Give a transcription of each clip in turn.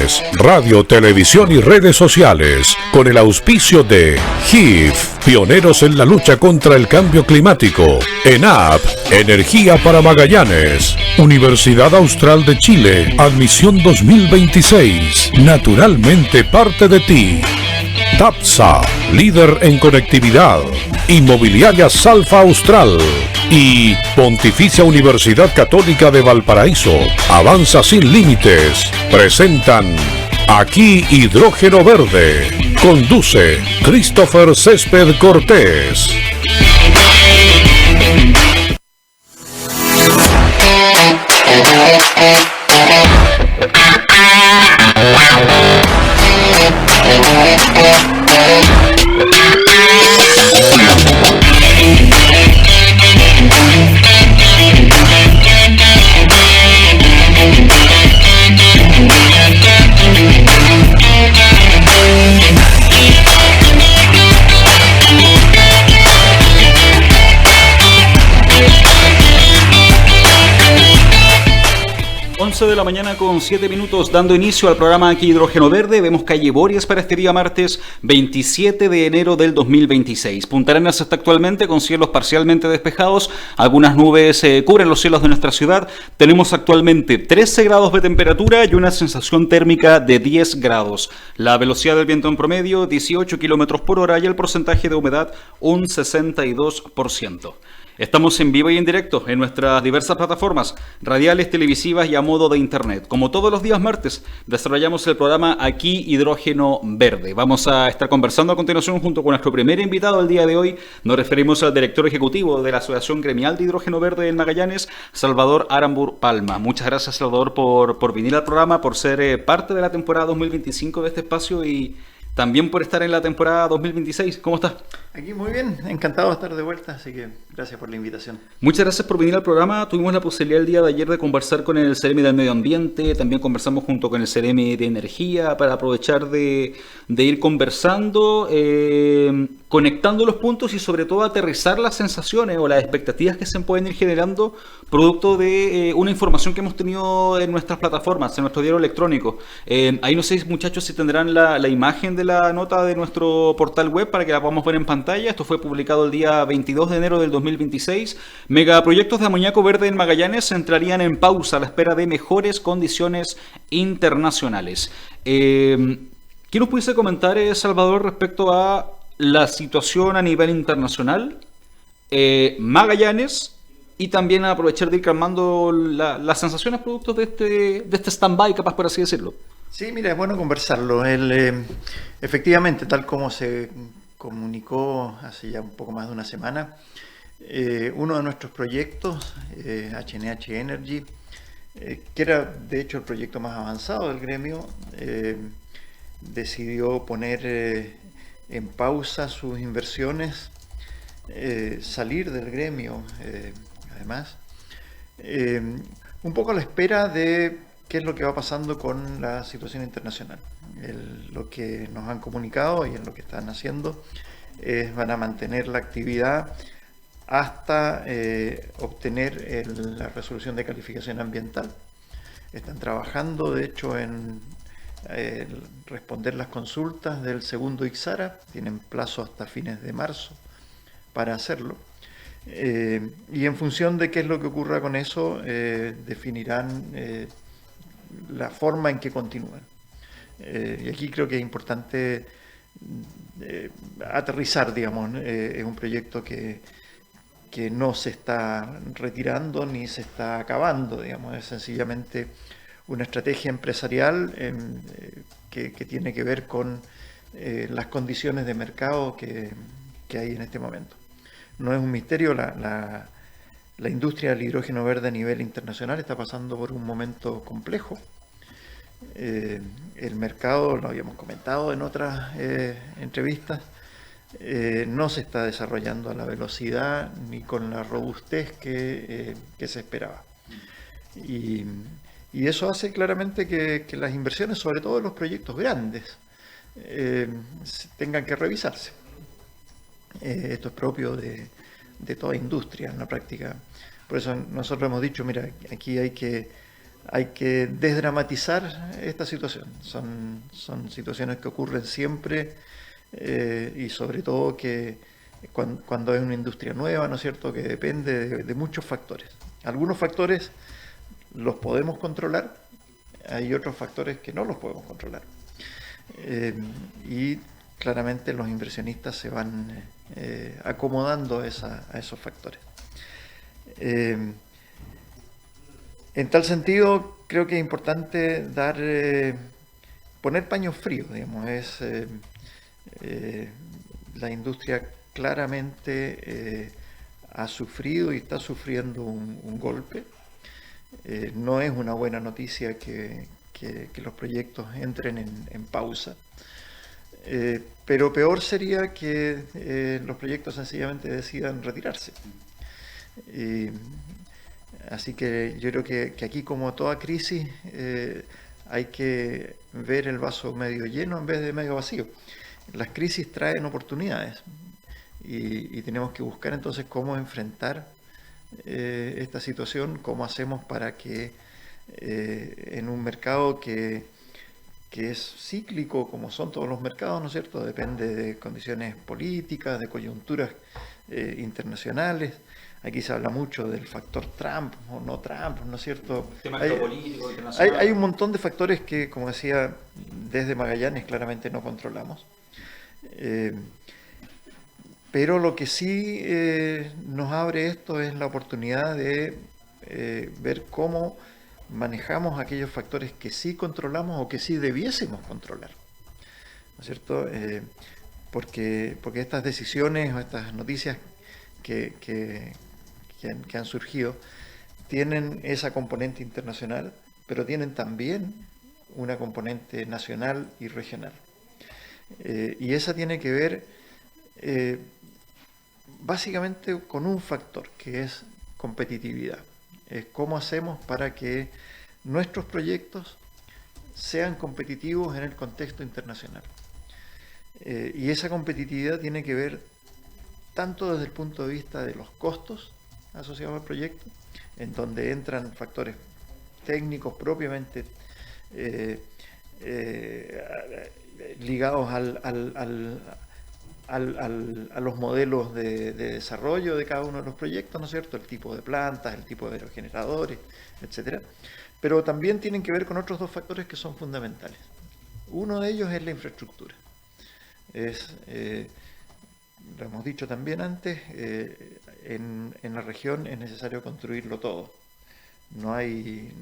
Deportes, radio, televisión y redes sociales, con el auspicio de GIF, pioneros en la lucha contra el cambio climático. ENAP, energía para Magallanes. Universidad Austral de Chile, admisión 2026, naturalmente parte de ti. TAPSA, líder en conectividad. Inmobiliaria Salfa Austral. Y Pontificia Universidad Católica de Valparaíso, avanza sin límites. Presentan Aquí Hidrógeno Verde. Conduce Christopher Césped Cortés. De la mañana con 7 minutos, dando inicio al programa Aquí Hidrógeno Verde. Vemos calle Borias para este día martes 27 de enero del 2026. Punta Arenas está actualmente con cielos parcialmente despejados, algunas nubes cubren los cielos de nuestra ciudad. Tenemos actualmente 13 grados de temperatura y una sensación térmica de 10 grados. La velocidad del viento en promedio 18 kilómetros por hora y el porcentaje de humedad un 62%. Estamos en vivo y en directo en nuestras diversas plataformas radiales, televisivas y a modo de internet. Como todos los días martes, desarrollamos el programa Aquí Hidrógeno Verde. Vamos a estar conversando a continuación junto con nuestro primer invitado el día de hoy. Nos referimos al director ejecutivo de la Asociación Gremial de Hidrógeno Verde del Magallanes, Salvador Arambur Palma. Muchas gracias, Salvador, por venir al programa, por ser parte de la temporada 2025 de este espacio y también por estar en la temporada 2026. ¿Cómo estás? Aquí muy bien, encantado de estar de vuelta, así que gracias por la invitación. Muchas gracias por venir al programa. Tuvimos la posibilidad el día de ayer de conversar con el CEREMI del Medio Ambiente, también conversamos junto con el CEREMI de Energía para aprovechar de ir conversando, conectando los puntos y sobre todo aterrizar las sensaciones o las expectativas que se pueden ir generando producto de una información que hemos tenido en nuestras plataformas, en nuestro diario electrónico. Ahí no sé, muchachos, si tendrán la imagen de la nota de nuestro portal web para que la podamos ver en pantalla. Esto fue publicado el día 22 de enero del 2026. Megaproyectos de amoníaco verde en Magallanes entrarían en pausa a la espera de mejores condiciones internacionales. ¿Qué nos pudiese comentar, Salvador, respecto a la situación a nivel internacional, Magallanes, y también a aprovechar de ir calmando las sensaciones productos de este stand-by, capaz por así decirlo? Sí, mira, es bueno conversarlo. Efectivamente, tal como se comunicó hace ya un poco más de una semana, uno de nuestros proyectos, HNH Energy, que era de hecho el proyecto más avanzado del gremio, decidió poner en pausa sus inversiones, salir del gremio, además, un poco a la espera de qué es lo que va pasando con la situación internacional. Lo que nos han comunicado y en lo que están haciendo es van a mantener la actividad hasta obtener la resolución de calificación ambiental. Están trabajando, de hecho, en responder las consultas del segundo IXARA. Tienen plazo hasta fines de marzo para hacerlo. Y en función de qué es lo que ocurra con eso, definirán la forma en que continúan. Y aquí creo que es importante aterrizar, digamos, es un proyecto que no se está retirando ni se está acabando, digamos, es sencillamente una estrategia empresarial que tiene que ver con las condiciones de mercado que hay en este momento. No es un misterio, la industria del hidrógeno verde a nivel internacional está pasando por un momento complejo. El mercado, lo habíamos comentado en otras entrevistas, no se está desarrollando a la velocidad ni con la robustez que se esperaba. Y eso hace claramente que las inversiones, sobre todo en los proyectos grandes, tengan que revisarse. Esto es propio de toda industria en la práctica. Por eso nosotros hemos dicho, mira, aquí hay que hay que desdramatizar esta situación. Son situaciones que ocurren siempre y sobre todo que cuando es una industria nueva, ¿no es cierto?, que depende de muchos factores. Algunos factores los podemos controlar, hay otros factores que no los podemos controlar. Y claramente los inversionistas se van acomodando a esos factores. En tal sentido, creo que es importante poner paños fríos, digamos. La industria claramente ha sufrido y está sufriendo un golpe. No es una buena noticia que los proyectos entren en pausa. Pero peor sería que los proyectos sencillamente decidan retirarse. Así que yo creo que aquí, como toda crisis, hay que ver el vaso medio lleno en vez de medio vacío. Las crisis traen oportunidades y tenemos que buscar entonces cómo enfrentar esta situación, cómo hacemos para que en un mercado que es cíclico, como son todos los mercados, ¿no es cierto?, depende de condiciones políticas, de coyunturas internacionales. Aquí se habla mucho del factor Trump o no Trump, ¿no es cierto? Temas geopolíticos, internacionales. Hay un montón de factores que, como decía, desde Magallanes claramente no controlamos. Pero lo que sí nos abre esto es la oportunidad de ver cómo manejamos aquellos factores que sí controlamos o que sí debiésemos controlar, ¿no es cierto? Porque estas decisiones o estas noticias que han surgido tienen esa componente internacional, pero tienen también una componente nacional y regional. Y esa tiene que ver básicamente con un factor, que es competitividad. Es cómo hacemos para que nuestros proyectos sean competitivos en el contexto internacional. Y esa competitividad tiene que ver tanto desde el punto de vista de los costos asociados al proyecto, en donde entran factores técnicos propiamente ligados a los modelos de desarrollo de cada uno de los proyectos, ¿no es cierto? El tipo de plantas, el tipo de aerogeneradores, etcétera. Pero también tienen que ver con otros dos factores que son fundamentales. Uno de ellos es la infraestructura. Lo hemos dicho también antes, en la región es necesario construirlo todo. No hay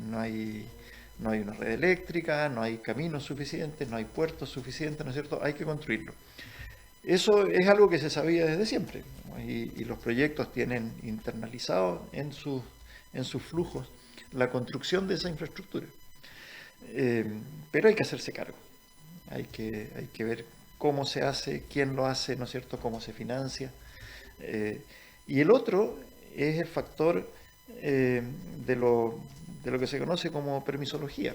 una red eléctrica, no hay caminos suficientes, no hay puertos suficientes, ¿no es cierto? Hay que construirlo. Eso es algo que se sabía desde siempre, ¿no? Y los proyectos tienen internalizado en sus flujos la construcción de esa infraestructura. Pero hay que hacerse cargo, hay que ver cómo se hace, quién lo hace, ¿no es cierto?, cómo se financia. Y el otro es el factor de lo que se conoce como permisología.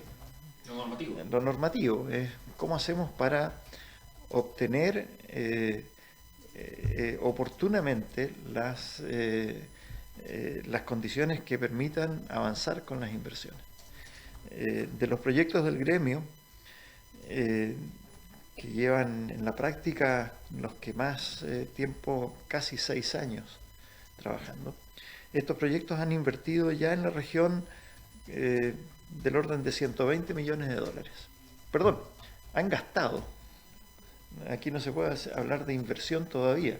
Lo normativo es cómo hacemos para obtener oportunamente las condiciones que permitan avanzar con las inversiones. De los proyectos del gremio, que llevan en la práctica los que más tiempo, casi 6 años trabajando, estos proyectos han invertido ya en la región del orden de 120 millones de dólares. Perdón, han gastado. Aquí no se puede hablar de inversión todavía.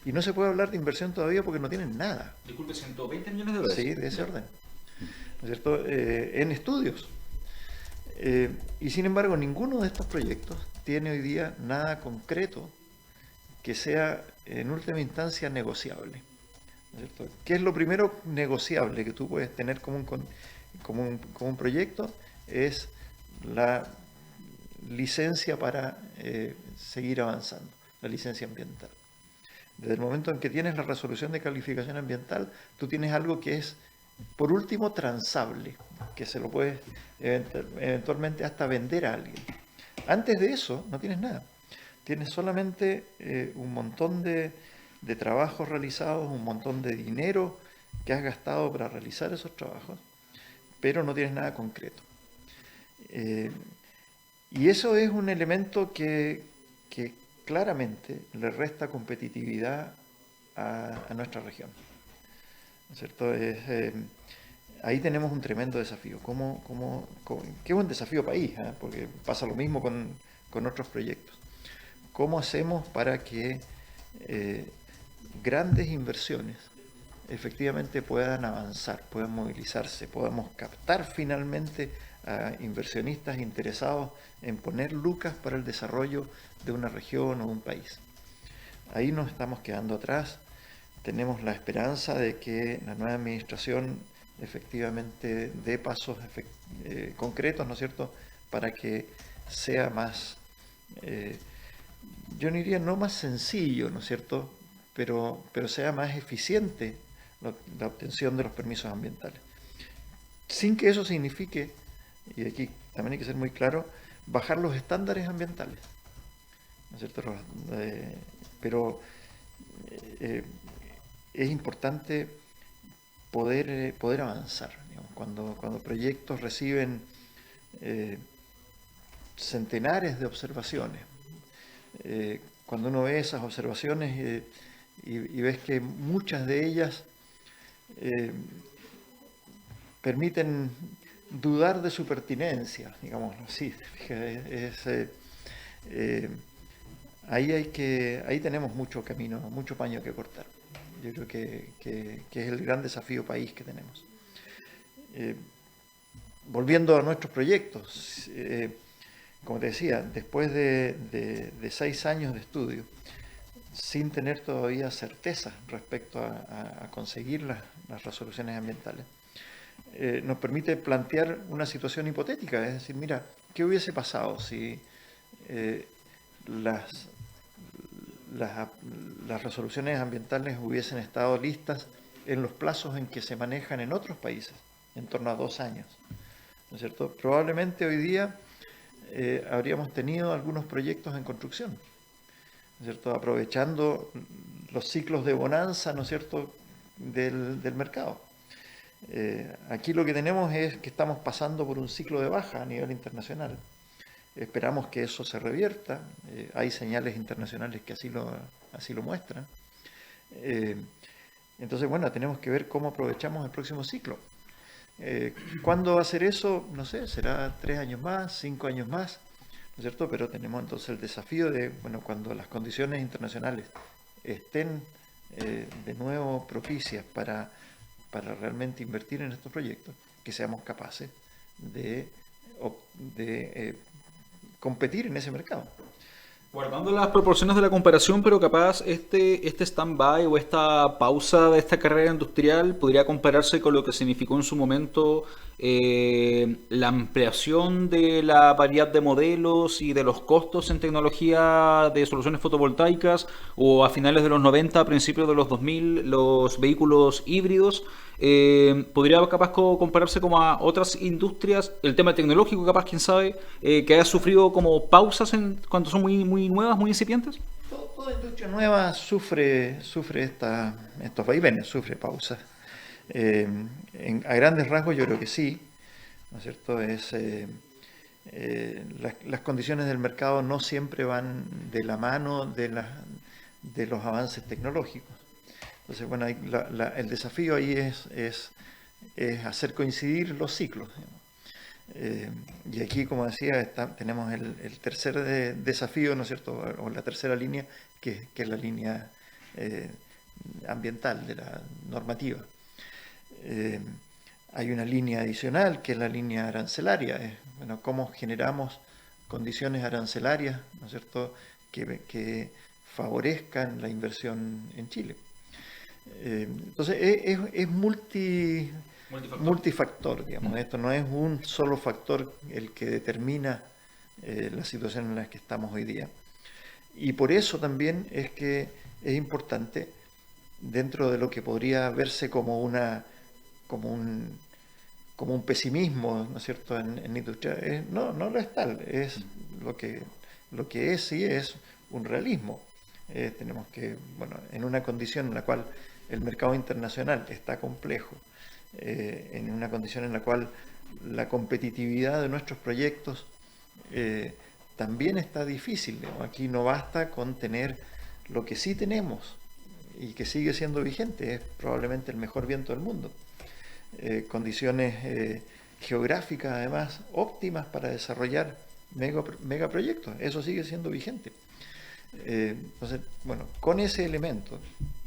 Y no se puede hablar de inversión todavía porque no tienen nada. Disculpe, 120 millones de dólares. Sí, de ese orden. ¿No es cierto? En estudios. Y sin embargo, ninguno de estos proyectos tiene hoy día nada concreto que sea en última instancia negociable. ¿No es cierto? ¿Qué es lo primero negociable que tú puedes tener como un proyecto? Es la licencia para seguir avanzando, la licencia ambiental. Desde el momento en que tienes la resolución de calificación ambiental, tú tienes algo que es, por último, transable, que se lo puedes eventualmente hasta vender a alguien. Antes de eso, no tienes nada. Tienes solamente un montón de trabajos realizados, un montón de dinero que has gastado para realizar esos trabajos, pero no tienes nada concreto. Y eso es un elemento que claramente le resta competitividad a nuestra región, ¿no es cierto? Ahí tenemos un tremendo desafío. Qué buen desafío país, ¿eh? Porque pasa lo mismo con otros proyectos. ¿Cómo hacemos para que grandes inversiones efectivamente puedan avanzar, puedan movilizarse, podamos captar finalmente a inversionistas interesados en poner lucas para el desarrollo de una región o un país? Ahí nos estamos quedando atrás. Tenemos la esperanza de que la nueva administración efectivamente dé pasos concretos, ¿no es cierto?, para que sea más, yo no diría no más sencillo, ¿no es cierto?, pero sea más eficiente la obtención de los permisos ambientales. Sin que eso signifique, y aquí también hay que ser muy claro, bajar los estándares ambientales, ¿no es cierto? Pero es importante poder avanzar, digamos, cuando proyectos reciben centenares de observaciones. Cuando uno ve esas observaciones y ves que muchas de ellas permiten dudar de su pertinencia, digámoslo así. Ahí tenemos mucho camino, mucho paño que cortar. Yo creo que es el gran desafío país que tenemos. Volviendo a nuestros proyectos, como te decía, después de 6 años de estudio, sin tener todavía certeza respecto a conseguir las resoluciones ambientales, nos permite plantear una situación hipotética, es decir, mira, ¿qué hubiese pasado si las resoluciones ambientales hubiesen estado listas en los plazos en que se manejan en otros países, en torno a 2 años? ¿No es cierto? Probablemente hoy día habríamos tenido algunos proyectos en construcción, ¿no es cierto?, aprovechando los ciclos de bonanza, ¿no es cierto?, del mercado. Aquí lo que tenemos es que estamos pasando por un ciclo de baja a nivel internacional. Esperamos que eso se revierta. Hay señales internacionales que así lo muestran. Entonces, bueno, tenemos que ver cómo aprovechamos el próximo ciclo. ¿Cuándo va a ser eso? No sé, será 3 años más, 5 años más, ¿no es cierto? Pero tenemos entonces el desafío de, bueno, cuando las condiciones internacionales estén de nuevo propicias para realmente invertir en estos proyectos, que seamos capaces de competir en ese mercado. Guardando las proporciones de la comparación, pero capaz este stand-by o esta pausa de esta carrera industrial podría compararse con lo que significó en su momento la ampliación de la variedad de modelos y de los costos en tecnología de soluciones fotovoltaicas, o a finales de los 90, a principios de los 2000, los vehículos híbridos. Podría capaz compararse como a otras industrias, el tema tecnológico capaz, quién sabe, que haya sufrido como pausas cuando son muy nuevas, muy incipientes. Toda industria nueva sufre estos vaivenes, sufre pausas. A grandes rasgos yo creo que sí, ¿no es cierto? Las condiciones del mercado no siempre van de la mano de los avances tecnológicos. Entonces, bueno, el desafío ahí es hacer coincidir los ciclos. Y aquí, como decía, tenemos el tercer desafío, ¿no es cierto?, o la tercera línea, que es la línea ambiental de la normativa. Hay una línea adicional, que es la línea arancelaria. Bueno, cómo generamos condiciones arancelarias, ¿no es cierto?, que favorezcan la inversión en Chile. Entonces es multifactor, digamos. Esto no es un solo factor el que determina la situación en la que estamos hoy día. Y por eso también es que es importante, dentro de lo que podría verse como un pesimismo, ¿no es cierto?, en industria, no lo es tal, es lo que es un realismo. Tenemos que, bueno, en una condición en la cual el mercado internacional está complejo, en una condición en la cual la competitividad de nuestros proyectos también está difícil, ¿no? Aquí no basta con tener lo que sí tenemos y que sigue siendo vigente, es probablemente el mejor viento del mundo. Condiciones geográficas además óptimas para desarrollar megaproyectos, eso sigue siendo vigente. Entonces, bueno, con ese elemento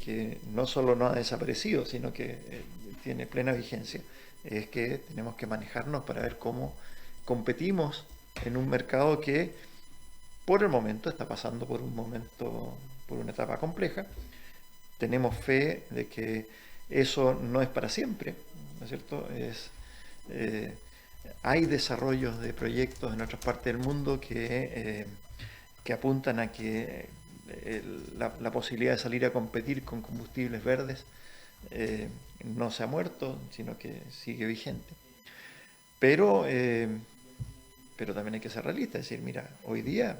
que no solo no ha desaparecido, sino que tiene plena vigencia, es que tenemos que manejarnos para ver cómo competimos en un mercado que por el momento está pasando por una etapa compleja. Tenemos fe de que eso no es para siempre, ¿no es cierto? Hay desarrollos de proyectos en otras partes del mundo que apuntan a que la posibilidad de salir a competir con combustibles verdes no se ha muerto, sino que sigue vigente. Pero también hay que ser realista, es decir, mira, hoy día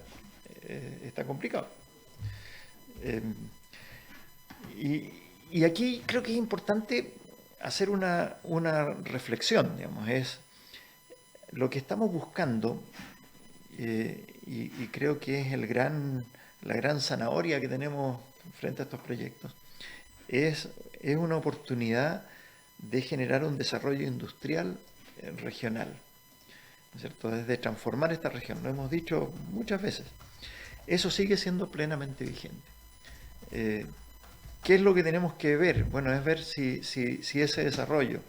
está complicado. Y aquí creo que es importante hacer una reflexión, digamos, es lo que estamos buscando, y creo que es la gran zanahoria que tenemos frente a estos proyectos, es una oportunidad de generar un desarrollo industrial regional, ¿no es cierto? Desde transformar esta región, lo hemos dicho muchas veces, eso sigue siendo plenamente vigente. ¿Qué es lo que tenemos que ver? Bueno, es ver si ese desarrollo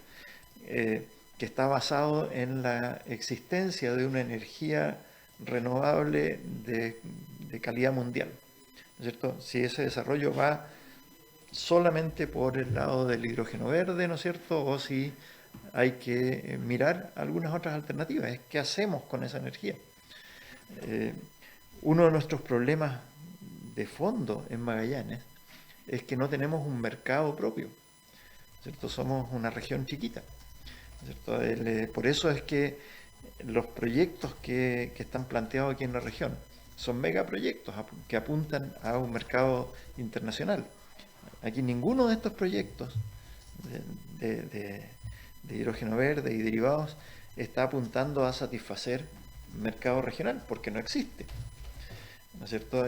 que está basado en la existencia de una energía renovable de calidad mundial, ¿no es cierto? Si ese desarrollo va solamente por el lado del hidrógeno verde, ¿no es cierto? O si hay que mirar algunas otras alternativas. ¿Qué hacemos con esa energía? Uno de nuestros problemas de fondo en Magallanes es que no tenemos un mercado propio, ¿cierto? Somos una región chiquita, ¿cierto? Por eso es que los proyectos que están planteados aquí en la región son megaproyectos que apuntan a un mercado internacional. Aquí ninguno de estos proyectos de hidrógeno verde y derivados está apuntando a satisfacer mercado regional, porque no existe, ¿no es cierto?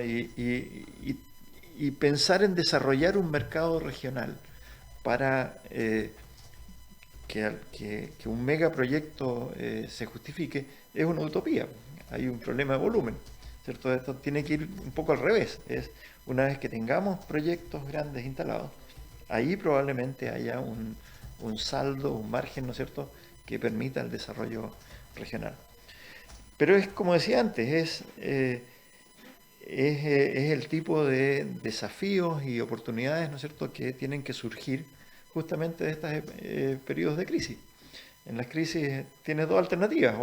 Y pensar en desarrollar un mercado regional para que un megaproyecto se justifique es una utopía. Hay un problema de volumen, ¿cierto? Esto tiene que ir un poco al revés. Una vez que tengamos proyectos grandes instalados, ahí probablemente haya un saldo, un margen, ¿no es cierto?, que permita el desarrollo regional. Pero es como decía antes, es el tipo de desafíos y oportunidades, ¿no es cierto?, que tienen que surgir justamente de estos periodos de crisis. En las crisis tienes dos alternativas,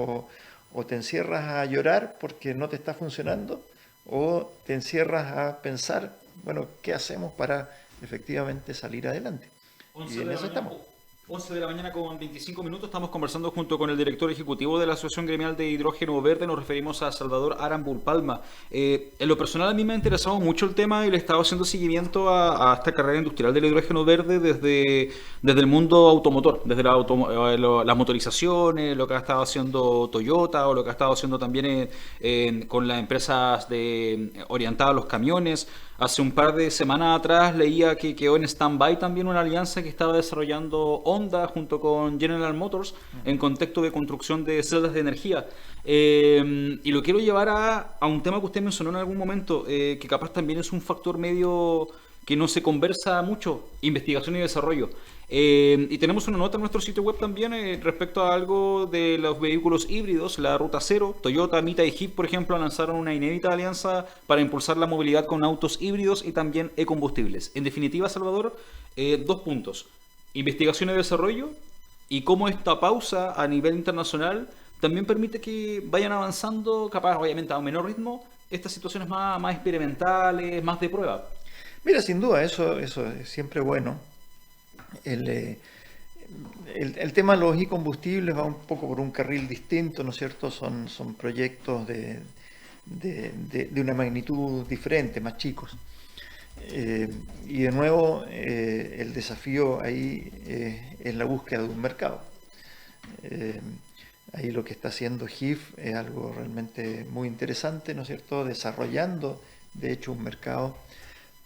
o te encierras a llorar porque no te está funcionando, o te encierras a pensar, bueno, ¿qué hacemos para efectivamente salir adelante? Y en eso estamos. 11 de la mañana con 25 minutos, estamos conversando junto con el director ejecutivo de la Asociación Gremial de Hidrógeno Verde, nos referimos a Salvador Aramburu Palma. En lo personal a mí me ha interesado mucho el tema y le he estado haciendo seguimiento a esta carrera industrial del hidrógeno verde desde el mundo automotor, desde las motorizaciones, lo que ha estado haciendo Toyota o lo que ha estado haciendo también con las empresas orientadas a los camiones. Hace un par de semanas atrás leía que quedó en stand-by también una alianza que estaba desarrollando Honda junto con General Motors en contexto de construcción de celdas de energía. Y lo quiero llevar a un tema que usted mencionó en algún momento, que capaz también es un factor medio que no se conversa mucho, investigación y desarrollo. Y tenemos una nota en nuestro sitio web también respecto a algo de los vehículos híbridos, la Ruta Cero. Toyota, Mita y Jeep, por ejemplo, lanzaron una inédita alianza para impulsar la movilidad con autos híbridos y también e-combustibles. En definitiva, Salvador, 2 puntos. Investigación y desarrollo, y cómo esta pausa a nivel internacional también permite que vayan avanzando, capaz obviamente a un menor ritmo, estas situaciones más experimentales, más de prueba. Mira, sin duda, eso es siempre bueno. El tema de los e-combustibles va un poco por un carril distinto, ¿no es cierto? Son proyectos de una magnitud diferente, más chicos. Y de nuevo, el desafío ahí es la búsqueda de un mercado. Ahí lo que está haciendo GIF es algo realmente muy interesante, ¿no es cierto? Desarrollando, de hecho, un mercado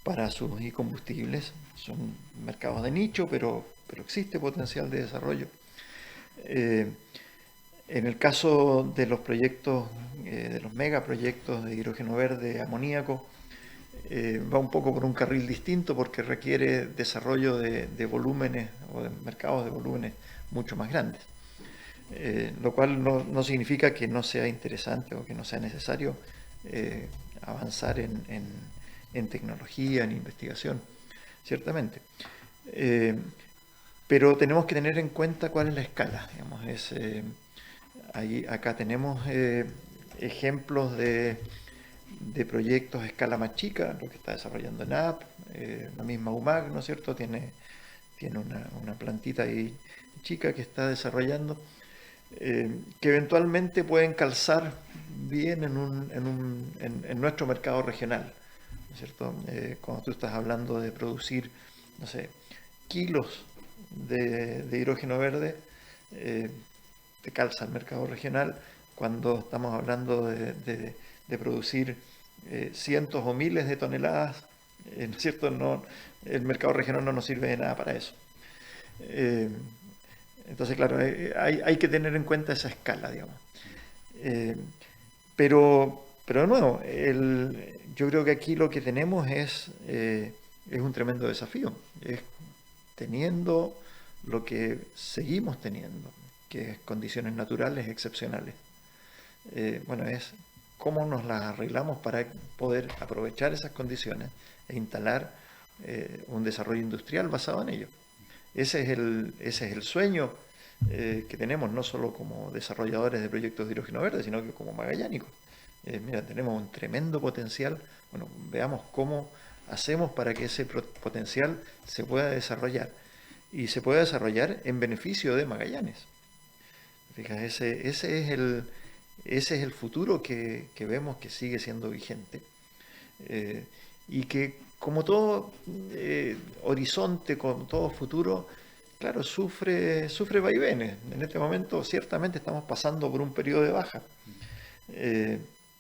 para sus e-combustibles. Son mercados de nicho, pero existe potencial de desarrollo. En el caso de los proyectos, de los megaproyectos de hidrógeno verde, amoníaco, va un poco por un carril distinto porque requiere desarrollo de volúmenes o de mercados de volúmenes mucho más grandes. Lo cual no significa que no sea interesante o que no sea necesario avanzar en tecnología, en investigación, ciertamente. Pero tenemos que tener en cuenta cuál es la escala. Digamos, acá tenemos ejemplos de proyectos a escala más chica, lo que está desarrollando NAP, la misma UMAG, ¿no es cierto? Tiene una plantita ahí chica que está desarrollando, que eventualmente pueden calzar bien en nuestro mercado regional, ¿no es cierto? Cuando tú estás hablando de producir, no sé, kilos de hidrógeno verde, te calza el mercado regional. Cuando estamos hablando de producir cientos o miles de toneladas, ¿no es cierto? El mercado regional no nos sirve de nada para eso. Entonces, claro, hay que tener en cuenta esa escala, digamos. Pero de nuevo, yo creo que aquí lo que tenemos es un tremendo desafío. Es teniendo lo que seguimos teniendo, que es condiciones naturales excepcionales. Bueno, es cómo nos las arreglamos para poder aprovechar esas condiciones e instalar un desarrollo industrial basado en ello. Ese es el sueño que tenemos, no solo como desarrolladores de proyectos de hidrógeno verde, sino que como magallánicos. Mira, tenemos un tremendo potencial. Bueno, veamos cómo hacemos para que ese potencial se pueda desarrollar. Y se pueda desarrollar en beneficio de Magallanes. Fíjate, ese es el futuro que vemos que sigue siendo vigente. Y que como todo horizonte, como todo futuro, claro, sufre vaivenes. En este momento ciertamente estamos pasando por un periodo de baja.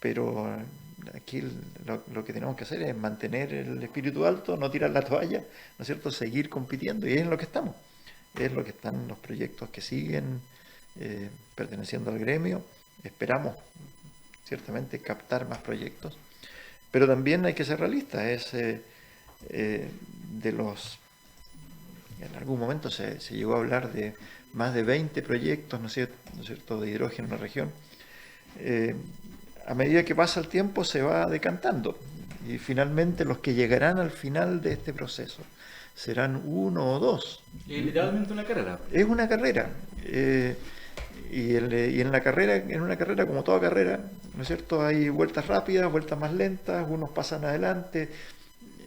Pero aquí lo que tenemos que hacer es mantener el espíritu alto, no tirar la toalla, ¿no es cierto? Seguir compitiendo, y es en lo que estamos. Es lo que están los proyectos que siguen perteneciendo al gremio. Esperamos ciertamente captar más proyectos, pero también hay que ser realistas. En algún momento se llegó a hablar de más de 20 proyectos, ¿no es cierto?, de hidrógeno en la región. A medida que pasa el tiempo se va decantando, y finalmente los que llegarán al final de este proceso serán uno o dos. Es literalmente una carrera. Es una carrera. Y en una carrera, como toda carrera, ¿no es cierto?, hay vueltas rápidas, vueltas más lentas, unos pasan adelante.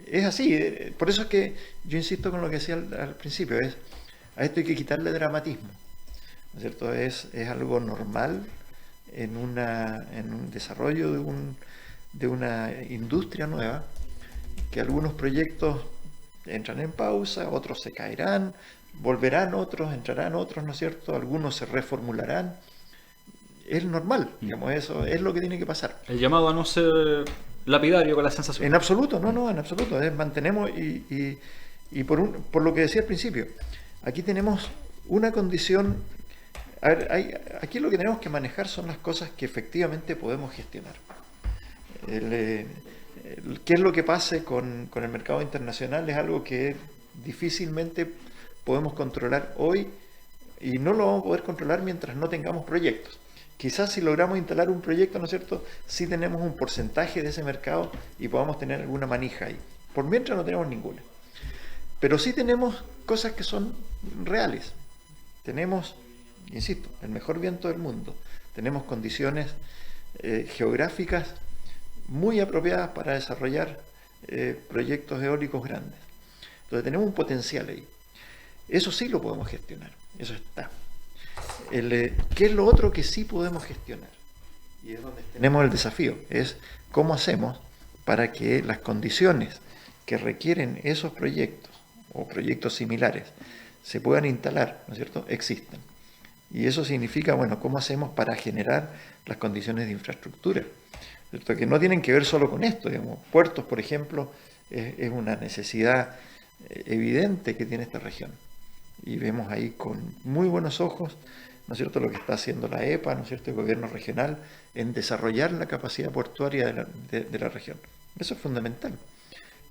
Es así. Por eso es que yo insisto con lo que decía al principio, a esto hay que quitarle dramatismo, ¿no es cierto? Es algo normal en un desarrollo de una industria nueva, que algunos proyectos entran en pausa, otros se caerán, volverán otros, entrarán otros, ¿no es cierto? Algunos se reformularán. Es normal, digamos, eso es lo que tiene que pasar. El llamado a no ser lapidario con la sensación. En absoluto, no, en absoluto. Mantenemos y por lo que decía al principio, aquí tenemos una condición. A ver, aquí lo que tenemos que manejar son las cosas que efectivamente podemos gestionar. ¿Qué es lo que pase con el mercado internacional? Es algo que difícilmente podemos controlar hoy, y no lo vamos a poder controlar mientras no tengamos proyectos. Quizás si logramos instalar un proyecto, ¿no es cierto?, sí tenemos un porcentaje de ese mercado y podamos tener alguna manija ahí. Por mientras no tenemos ninguna. Pero sí tenemos cosas que son reales. Tenemos, insisto, el mejor viento del mundo. Tenemos condiciones geográficas muy apropiadas para desarrollar proyectos eólicos grandes. Entonces tenemos un potencial ahí. Eso sí lo podemos gestionar, eso está. ¿Qué es lo otro que sí podemos gestionar? Y es donde tenemos el desafío, es cómo hacemos para que las condiciones que requieren esos proyectos o proyectos similares se puedan instalar, ¿no es cierto?, existan. Y eso significa, bueno, ¿cómo hacemos para generar las condiciones de infraestructura? ¿Cierto? Que no tienen que ver solo con esto, digamos. Puertos, por ejemplo, es una necesidad evidente que tiene esta región. Y vemos ahí con muy buenos ojos, ¿no es cierto?, lo que está haciendo la EPA, ¿no es cierto?, el gobierno regional, en desarrollar la capacidad portuaria de la región. Eso es fundamental.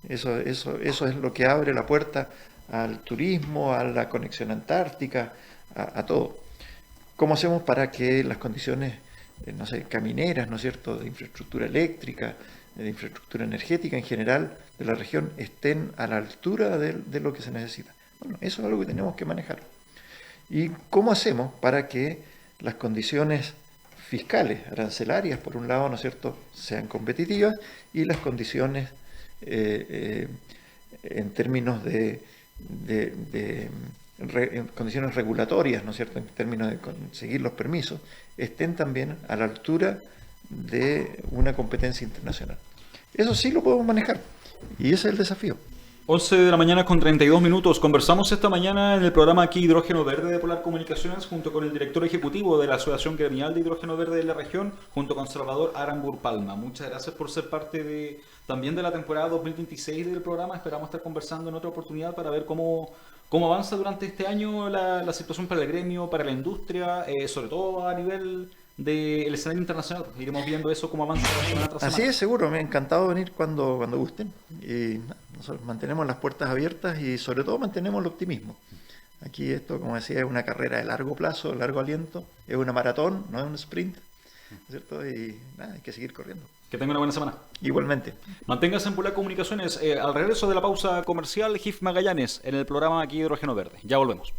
Eso es lo que abre la puerta al turismo, a la conexión antártica, a todo. ¿Cómo hacemos para que las condiciones, no sé, camineras, ¿no es cierto?, de infraestructura eléctrica, de infraestructura energética en general de la región estén a la altura de lo que se necesita? Bueno, eso es algo que tenemos que manejar. ¿Y cómo hacemos para que las condiciones fiscales, arancelarias, por un lado, ¿no es cierto?, sean competitivas, y las condiciones en términos de condiciones regulatorias, ¿no es cierto?, en términos de conseguir los permisos, estén también a la altura de una competencia internacional? Eso sí lo podemos manejar, y ese es el desafío. 11 de la mañana con 32 minutos. Conversamos esta mañana en el programa aquí Hidrógeno Verde de Polar Comunicaciones junto con el director ejecutivo de la Asociación Gremial de Hidrógeno Verde de la región, junto con Salvador Arambur Palma. Muchas gracias por ser parte también de la temporada 2026 del programa. Esperamos estar conversando en otra oportunidad para ver cómo avanza durante este año la situación para el gremio, para la industria, sobre todo a nivel del escenario internacional. Iremos viendo eso, cómo avanza semana tras semana. Así es, seguro. Me ha encantado venir cuando gusten. Y nosotros mantenemos las puertas abiertas y sobre todo mantenemos el optimismo. Aquí esto, como decía, es una carrera de largo plazo, de largo aliento. Es una maratón, no es un sprint, ¿cierto? Y nada, hay que seguir corriendo. Que tenga una buena semana. Igualmente. Manténgase en Polar Comunicaciones. Al regreso de la pausa comercial, GIF Magallanes en el programa aquí Hidrógeno Verde. Ya volvemos.